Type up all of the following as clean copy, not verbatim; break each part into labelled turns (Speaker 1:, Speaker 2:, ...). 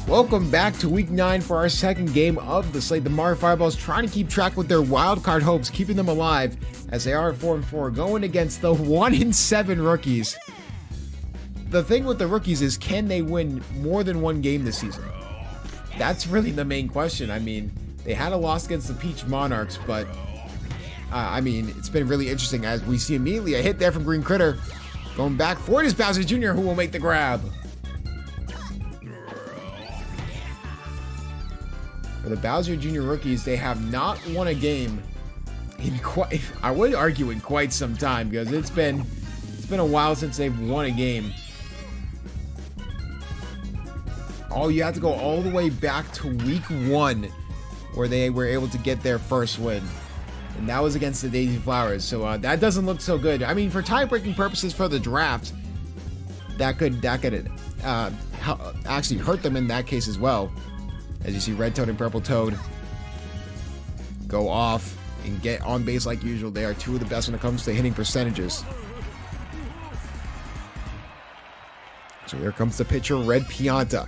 Speaker 1: Welcome back to week 9 for our second game of the slate. The Mario Fireballs trying to keep track with their wildcard hopes, keeping them alive as they are at 4-4, going against the 1-7 rookies. The thing with the rookies is, can they win more than one game this season? That's really the main question. I mean, they had a loss against the Peach Monarchs, but it's been really interesting as we see immediately a hit there from Green Critter. Going back for it is Bowser Jr., who will make the grab. For the Bowser Jr. rookies, they have not won a game in I would argue in quite some time, because it's been a while since they've won a game. You have to go all the way back to week 1 where they were able to get their first win. And that was against the Daisy Flowers. So that doesn't look so good. I mean, for tie-breaking purposes for the draft, that could actually hurt them in that case as well. As you see Red Toad and Purple Toad go off and get on base like usual. They are two of the best when it comes to hitting percentages. So here comes the pitcher, Red Pianta.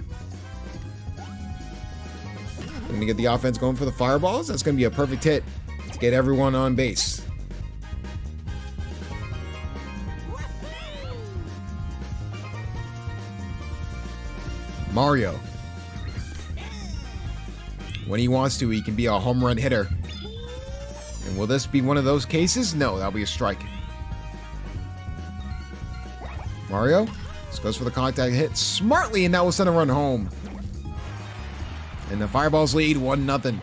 Speaker 1: Going to get the offense going for the Fireballs. That's going to be a perfect hit to get everyone on base. Mario. When he wants to, he can be a home run hitter. And will this be one of those cases? No, that'll be a strike. Mario just goes for the contact hit smartly, and that will send a run home. And the Fireballs lead 1-0.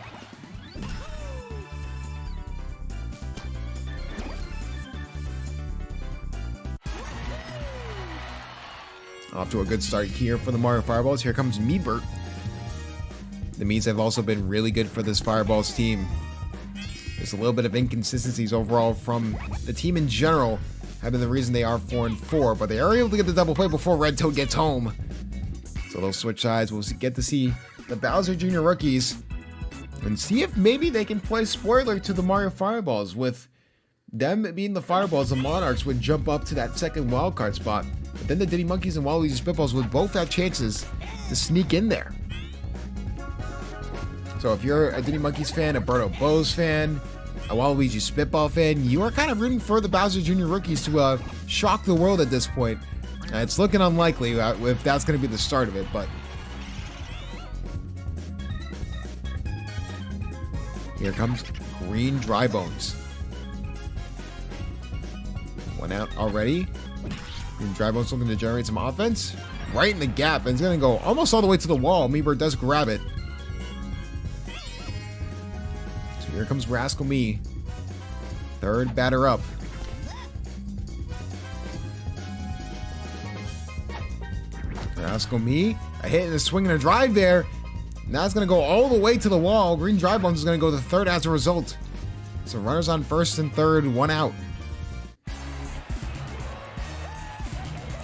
Speaker 1: Off to a good start here for the Mario Fireballs. Here comes Meebert. The Mees have also been really good for this Fireballs team. There's a little bit of inconsistencies overall from the team in general, have been the reason they are 4-4, but they are able to get the double play before Red Toad gets home. So they'll switch sides. We'll get to see the Bowser Jr. rookies and see if maybe they can play spoiler to the Mario Fireballs. With them being the Fireballs, the Monarchs would jump up to that second wildcard spot, but then the Diddy Monkeys and Waluigi Spitballs would both have chances to sneak in there. So if you're a Diddy Monkeys fan, a Berto Bose fan, a Waluigi Spitball fan, you are kind of rooting for the Bowser Jr. rookies to shock the world at this point. It's looking unlikely if that's going to be the start of it, but here comes Green Dry Bones. One out already. Green Dry Bones looking to generate some offense. Right in the gap, and it's going to go almost all the way to the wall. Meebert does grab it. Here comes Rascal Me. Third batter up. Rascal Me. A hit and a swing and a drive there. Now it's going to go all the way to the wall. Green Dry Bones is going to go to third as a result. So runners on first and third, one out.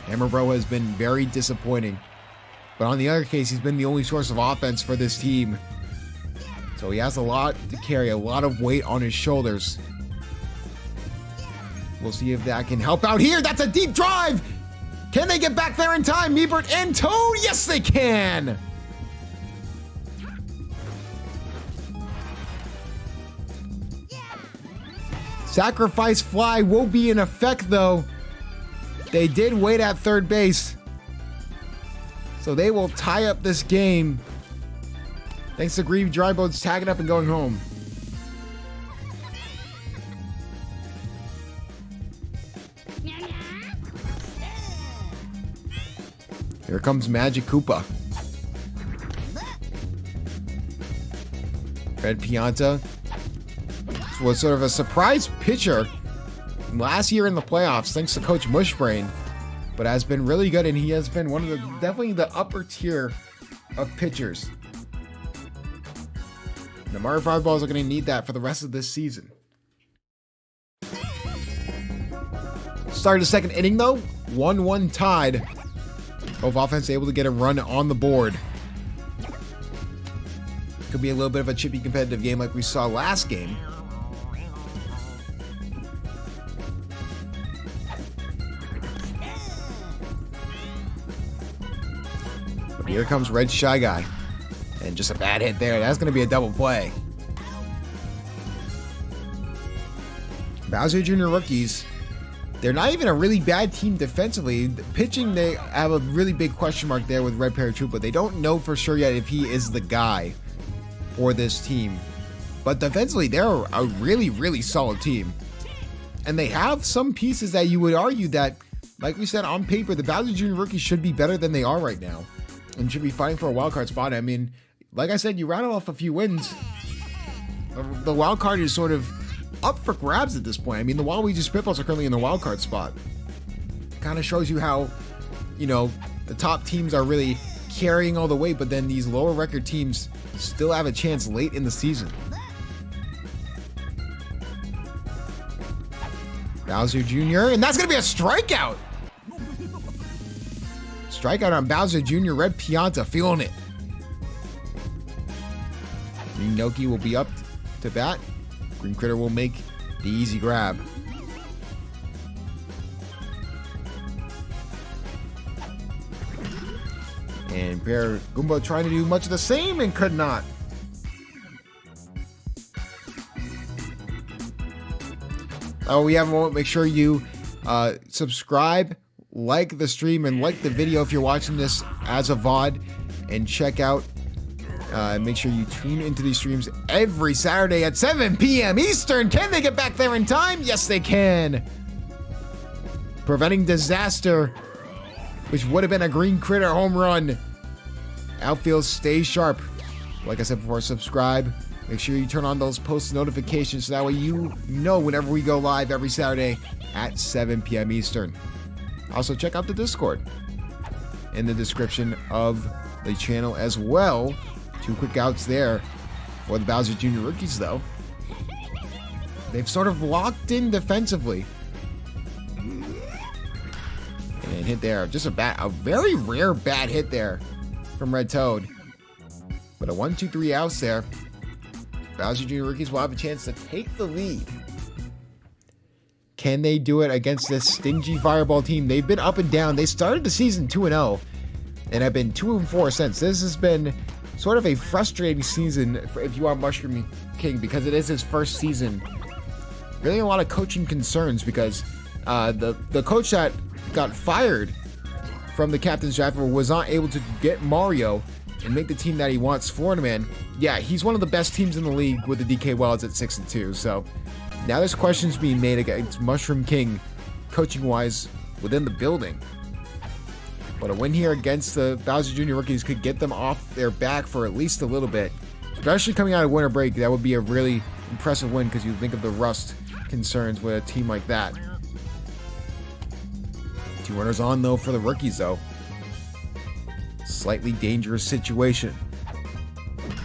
Speaker 1: Hammer Bro has been very disappointing. But on the other case, he's been the only source of offense for this team. So he has a lot to carry, a lot of weight on his shoulders. We'll see if that can help out here. That's a deep drive. Can they get back there in time? Meebert and Toad. Yes, they can. Sacrifice fly will be in effect, though. They did wait at third base. So they will tie up this game. Thanks to Green Dry Bones tagging up and going home. Here comes Magic Koopa. Red Pianta was sort of a surprise pitcher last year in the playoffs, thanks to Coach Mushbrain, but has been really good, and he has been one of the definitely the upper tier of pitchers. The Mario Fireballs are going to need that for the rest of this season. Start of the second inning, though. 1-1 tied. Both offense able to get a run on the board. Could be a little bit of a chippy competitive game like we saw last game. But here comes Red Shy Guy. And just a bad hit there. That's going to be a double play. Bowser Jr. rookies, they're not even a really bad team defensively. The pitching, they have a really big question mark there with Red Paratroopa. They don't know for sure yet if he is the guy for this team. But defensively, they're a really, really solid team. And they have some pieces that you would argue that, like we said, on paper, the Bowser Jr. rookies should be better than they are right now. And should be fighting for a wild card spot. I mean, like I said, you rattle off a few wins. The wild card is sort of up for grabs at this point. I mean, the Waluigi Spitballs are currently in the wild card spot. Kind of shows you how, you know, the top teams are really carrying all the weight, but then these lower record teams still have a chance late in the season. Bowser Jr., and that's going to be a strikeout. Strikeout on Bowser Jr., Red Pianta feeling it. Green Noki will be up to bat. Green Critter will make the easy grab. And Bear Goomba trying to do much of the same and could not. Oh, we have a moment. Make sure you subscribe, like the stream, and like the video if you're watching this as a VOD. And check out, make sure you tune into these streams every Saturday at 7 p.m. Eastern. Can they get back there in time? Yes, they can. Preventing disaster, which would have been a Green Critter home run. Outfield stays sharp. Like I said before, subscribe. Make sure you turn on those post notifications so that way you know whenever we go live every Saturday at 7 p.m. Eastern. Also, check out the Discord in the description of the channel as well. 2 quick outs there for the Bowser Jr. rookies, though. They've sort of locked in defensively. And hit there. Just a very rare bad hit there from Red Toad. But a 1-2-3 outs there. Bowser Jr. rookies will have a chance to take the lead. Can they do it against this stingy Fireball team? They've been up and down. They started the season 2-0 and have been 2-4 since. This has been sort of a frustrating season if you are Mushroom King, because it is his first season. Really a lot of coaching concerns because the coach that got fired from the captain's draft was not able to get Mario and make the team that he wants. Florida Man, yeah, he's one of the best teams in the league with the DK Wilds at 6-2. So now there's questions being made against Mushroom King coaching-wise within the building. But a win here against the Bowser Jr. rookies could get them off their back for at least a little bit. Especially coming out of winter break, that would be a really impressive win because you think of the rust concerns with a team like that. 2 runners on, though, for the rookies, though. Slightly dangerous situation.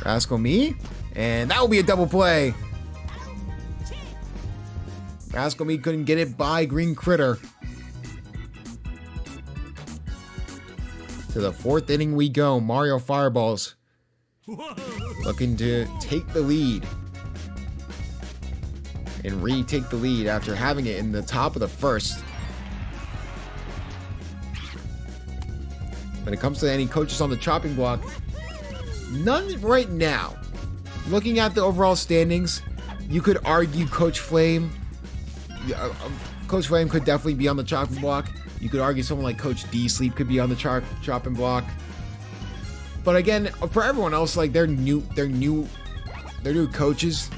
Speaker 1: Rascal Me, and that will be a double play. Rascal Me couldn't get it by Green Critter. To the 4th inning we go. Mario Fireballs looking to take the lead and retake the lead after having it in the top of the 1st. When it comes to any coaches on the chopping block, none right now. Looking at the overall standings, you could argue Coach Flame. Coach Flame could definitely be on the chopping block. You could argue someone like Coach D Sleep could be on the chopping block. But again, for everyone else, like they're new coaches,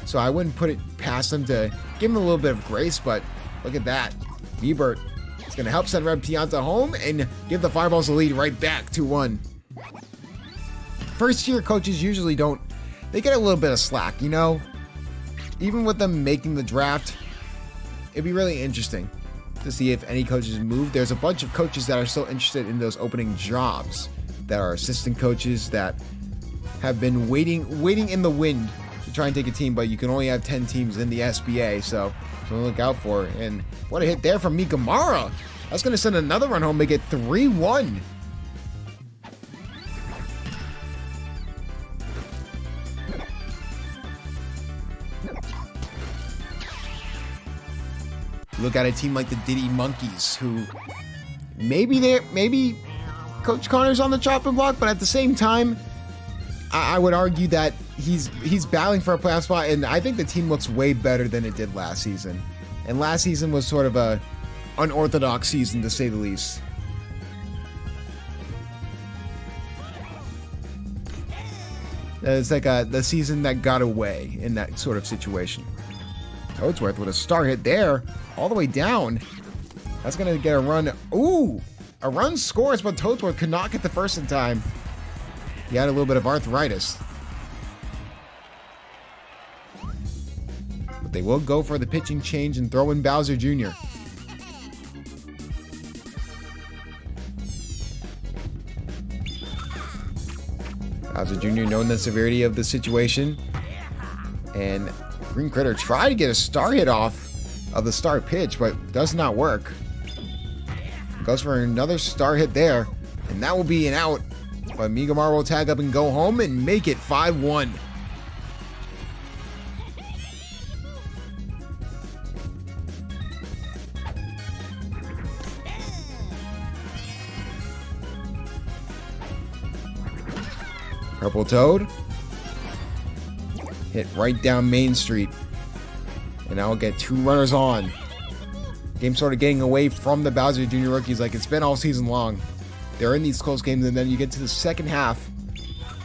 Speaker 1: so I wouldn't put it past them to give them a little bit of grace. But look at that, Ebert. It's going to help send Red Pianta home and give the Fireballs the lead right back 2-1. First year coaches usually they get a little bit of slack, you know? Even with them making the draft, it'd be really interesting to see if any coaches move. There's a bunch of coaches that are still interested in those opening jobs, that are assistant coaches that have been waiting in the wind to try and take a team, but you can only have 10 teams in the SBA, so something to look out for. And what a hit there from Mikamara. That's going to send another run home, make it 3-1. Look at a team like the Diddy Monkeys, who maybe Coach Connor's on the chopping block, but at the same time, I would argue that he's battling for a playoff spot, and I think the team looks way better than it did last season. And last season was sort of a unorthodox season, to say the least. It's like the season that got away in that sort of situation. Toadsworth with a star hit there, all the way down. That's going to get a run. Ooh, a run scores, but Toadsworth could not get the first in time. He had a little bit of arthritis. But they will go for the pitching change and throw in Bowser Jr. Bowser Jr. knowing the severity of the situation. And Green Critter tried to get a star hit off of the star pitch, but does not work. Goes for another star hit there, and that will be an out. But Migamar will tag up and go home and make it 5-1. Purple Toad hit right down Main Street, and now we'll get 2 runners on. Game sort of getting away from the Bowser Jr. rookies like it's been all season long. They're in these close games, and then you get to the second half.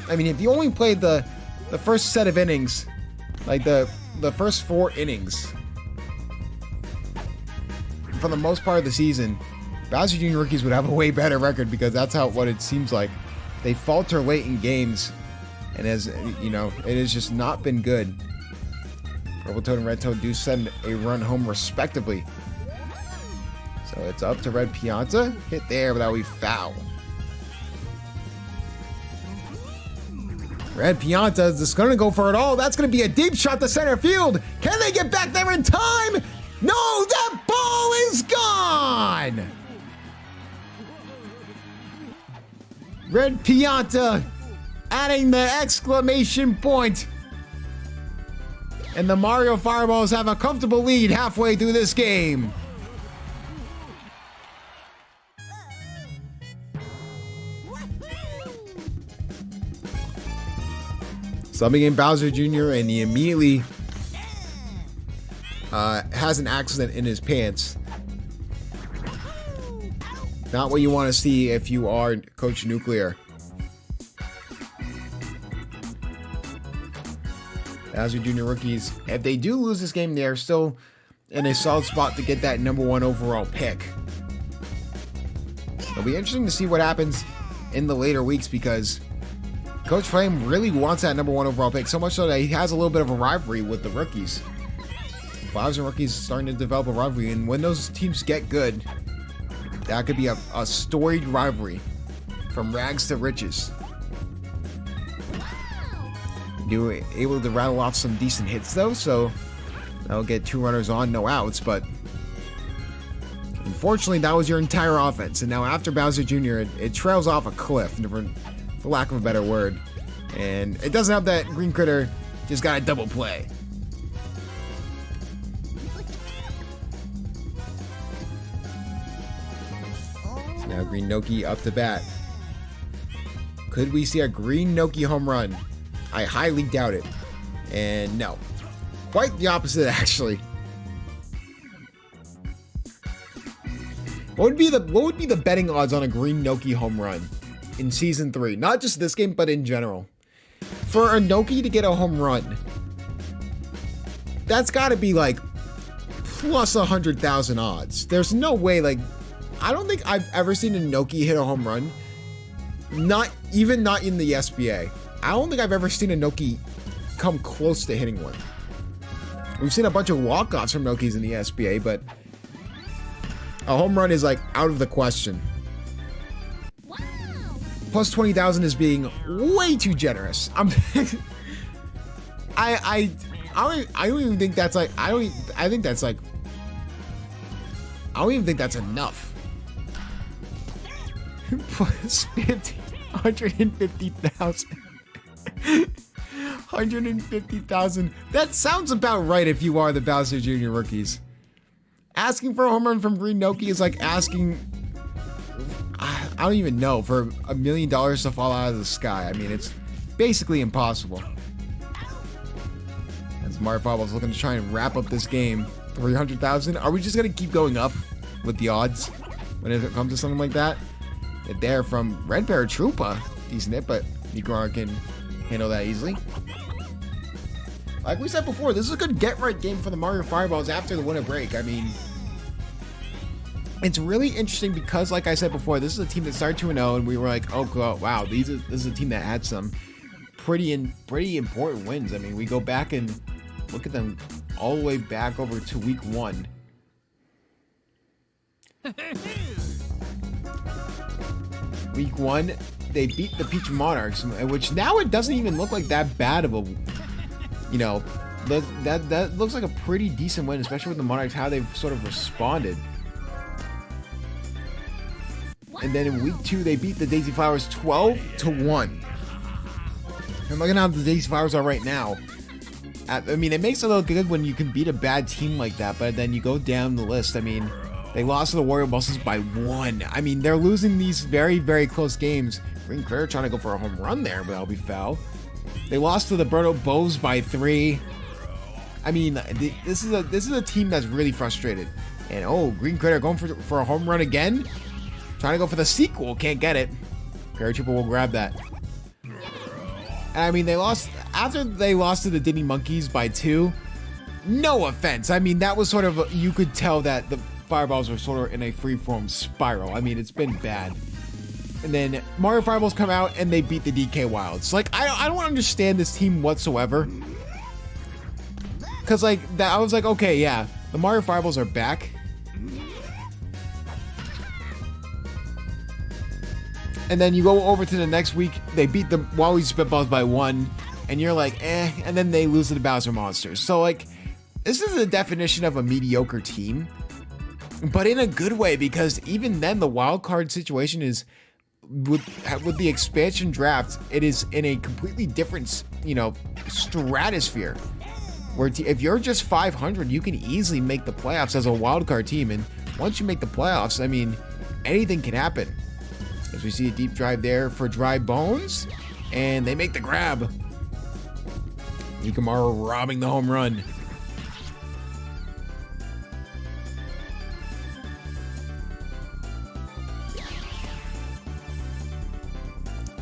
Speaker 1: I mean, if you only played the first set of innings, like the first 4 innings, for the most part of the season, Bowser Jr. rookies would have a way better record, because that's what it seems like. They falter late in games, and as you know, it has just not been good. Purple Toad and Red Toad do send a run home respectively. So it's up to Red Pianta. Hit there, but that will be foul. Red Pianta is just going to go for it all. That's going to be a deep shot to center field. Can they get back there in time? No, that ball is gone. Red Pianta adding the exclamation point. And the Mario Fireballs have a comfortable lead halfway through this game. Subbing in Bowser Jr. and he immediately has an accident in his pants. Not what you want to see if you are Coach Nuclear. Bowser Jr. rookies, if they do lose this game, they are still in a solid spot to get that #1 overall pick. It'll be interesting to see what happens in the later weeks, because Coach Flame really wants that #1 overall pick, so much so that he has a little bit of a rivalry with the rookies. Bowser rookies starting to develop a rivalry, and when those teams get good, that could be a storied rivalry from rags to riches. You were able to rattle off some decent hits though, so that'll get 2 runners on, no outs, but unfortunately that was your entire offense, and now after Bowser Jr. it trails off a cliff, for lack of a better word, and it doesn't have that Green Critter just got a double play. So now Green Noki up to bat. Could we see a Green Noki home run? I highly doubt it. And no. Quite the opposite, actually. What would be the betting odds on a Green Noki home run in Season 3? Not just this game, but in general. For a Noki to get a home run, that's got to be like plus 100,000 odds. There's no way, like, I don't think I've ever seen a Noki hit a home run. Not in the SBA. I don't think I've ever seen a Noki come close to hitting one. We've seen a bunch of walk-offs from Nokis in the SBA, but a home run is like out of the question. Wow. Plus 20,000 is being way too generous. I don't even think that's like, I don't even think that's enough. Plus 150,000. 150,000. That sounds about right if you are the Bowser Jr. rookies. Asking for a home run from Green Noki is like asking, I don't even know, for $1 million to fall out of the sky. I mean, basically impossible. As Mario Fireball's looking to try and wrap up this game. 300,000. Are we just going to keep going up with the odds when it comes to something like that? There from Red Paratroopa. Decent hit, but Nicaragua can handle that easily. Like we said before, this is a good get-right game for the Mario Fireballs after the winter break. I mean, it's really interesting because, like I said before, this is a team that started 2-0, and we were like, oh, God, wow, this is a team that had some pretty important wins. I mean, we go back and look at them all the way back over to week 1. Week 1, they beat the Peach Monarchs, which now it doesn't even look like that bad of a, you know, that looks like a pretty decent win, especially with the Monarchs, how they've sort of responded. And then in week 2, they beat the Daisy Flowers 12-1. And look at how the Daisy Flowers are right now. I mean, it makes it look good when you can beat a bad team like that, but then you go down the list. I mean, they lost to the Warrior Bosses by 1. I mean, they're losing these very, very close games. Green Clear trying to go for a home run there, but that'll be foul. They lost to the Berto Bows by 3. I mean, this is a team that's really frustrated. And oh, Green Critter going for a home run again. Trying to go for the sequel, can't get it. Paratroopa will grab that. And I mean, they lost after they lost to the Diddy Monkeys by 2. No offense. I mean, that was sort of you could tell that the Fireballs were sort of in a freeform spiral. I mean, it's been bad. And then Mario Fireballs come out and they beat the DK Wilds. Like, I don't understand this team whatsoever. Because, like, I was like, okay, yeah, the Mario Fireballs are back. And then you go over to the next week, they beat the Wally Spitballs by 1. And you're like, eh. And then they lose to the Bowser Monsters. So, like, this is the definition of a mediocre team. But in a good way, because even then, the wild card situation is, with the expansion draft, it is in a completely different, you know, stratosphere. Where if you're just 500, you can easily make the playoffs as a wild card team. And once you make the playoffs, I mean, anything can happen. As we see a deep drive there for Dry Bones. And they make the grab. Ikamaru robbing the home run.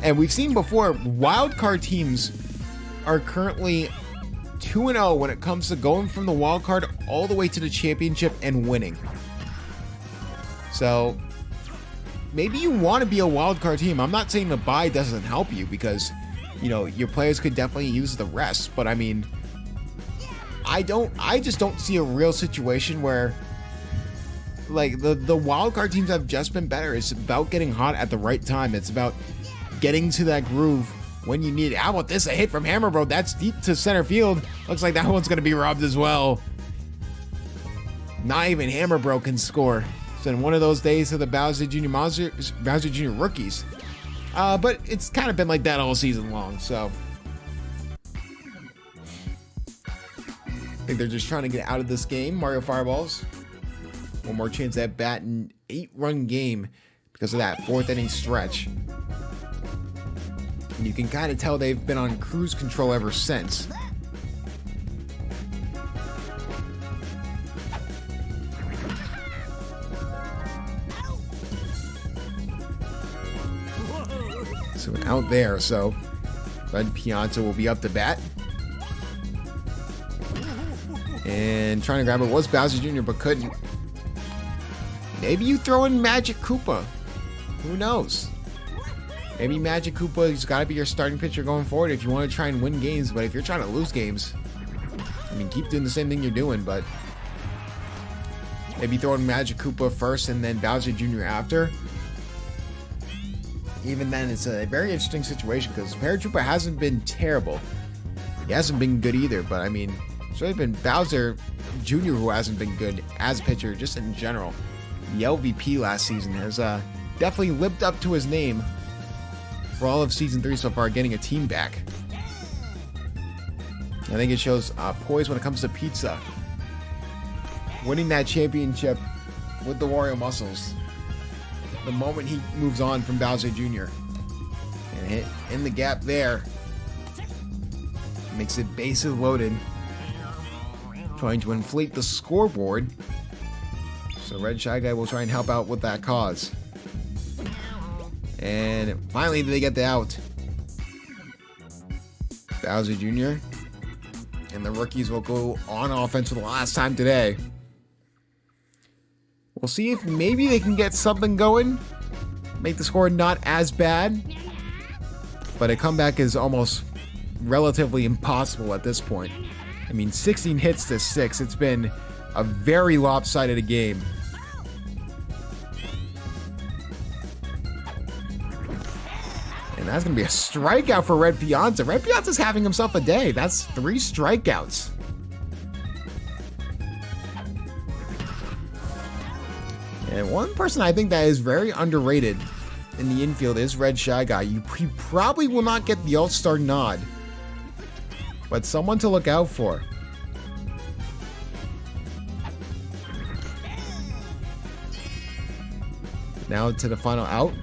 Speaker 1: And we've seen before, wildcard teams are currently 2-0 when it comes to going from the wild card all the way to the championship and winning. So maybe you want to be a wild card team. I'm not saying the bye doesn't help you because, you know, your players could definitely use the rest. But I mean, I just don't see a real situation where, like, the wild card teams have just been better. It's about getting hot at the right time. It's about getting to that groove when you need it. How about this? A hit from Hammer Bro. That's deep to center field. Looks like that one's going to be robbed as well. Not even Hammer Bro can score. It's been one of those days of the Bowser Jr. rookies. But it's kind of been like that all season long, so I think they're just trying to get out of this game. Mario Fireballs. One more chance at bat in 8-run game because of that 4th inning stretch. And you can kind of tell they've been on cruise control ever since. So an out there, so Red Pianta will be up to bat. And trying to grab it was Bowser Jr., but couldn't. Maybe you throw in Magic Koopa. Who knows? Maybe Magic Koopa has got to be your starting pitcher going forward if you want to try and win games. But if you're trying to lose games, I mean, keep doing the same thing you're doing. But maybe throw in Magic Koopa first and then Bowser Jr. after. Even then, it's a very interesting situation because Paratroopa hasn't been terrible. He hasn't been good either. But I mean, it's really been Bowser Jr. who hasn't been good as a pitcher, just in general. The LVP last season has definitely lived up to his name for all of Season 3 so far, getting a team back. I think it shows poise when it comes to pizza. Winning that championship with the Wario Muscles. The moment he moves on from Bowser Jr. And hit in the gap there. Makes it bases loaded. Trying to inflate the scoreboard. So Red Shy Guy will try and help out with that cause. And finally they get the out. Bowser Jr. And the rookies will go on offense for the last time today. We'll see if maybe they can get something going. Make the score not as bad. But a comeback is almost relatively impossible at this point. I mean, 16 hits to 6. It's been a very lopsided game. And that's going to be a strikeout for Red Piazza. Red Piazza's having himself a day. That's 3 strikeouts. And one person I think that is very underrated in the infield is Red Shy Guy. He probably will not get the All-Star nod, but someone to look out for. Now to the final out.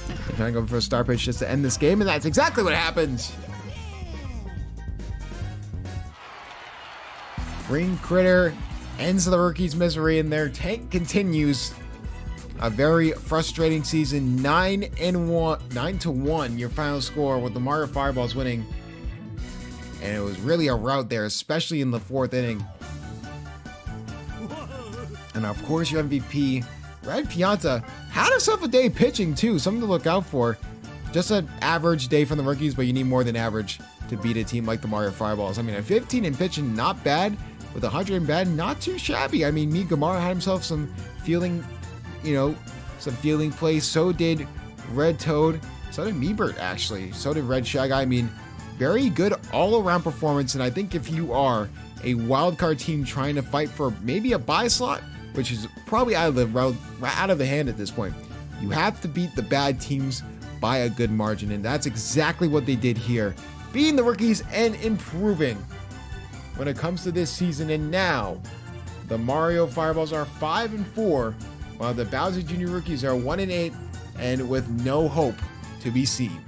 Speaker 1: They're trying to go for a star pitch just to end this game, and that's exactly what happens. Green Critter ends the rookies' misery, and their tank continues. A very frustrating season. 9-1, your final score, with the Mario Fireballs winning. And it was really a rout there, especially in the 4th inning. And of course, your MVP, Red Piazza, had himself a day pitching too. Something to look out for. Just an average day from the rookies, but you need more than average to beat a team like the Mario Fireballs. I mean, a 15 in pitching, not bad. With 100 in bat, not too shabby. I mean, Gamara had himself some fielding, some fielding plays. So did Red Toad. So did Meebert, actually. So did Red Shy Guy. I mean, very good all-around performance. And I think if you are a wildcard team trying to fight for maybe a bye slot, which is probably out of the hand at this point, you have to beat the bad teams by a good margin. And that's exactly what they did here, beating the rookies and improving when it comes to this season. And now the Mario Fireballs are 5-4, while the Bowser Jr. rookies are 1-8, and with no hope to be seen.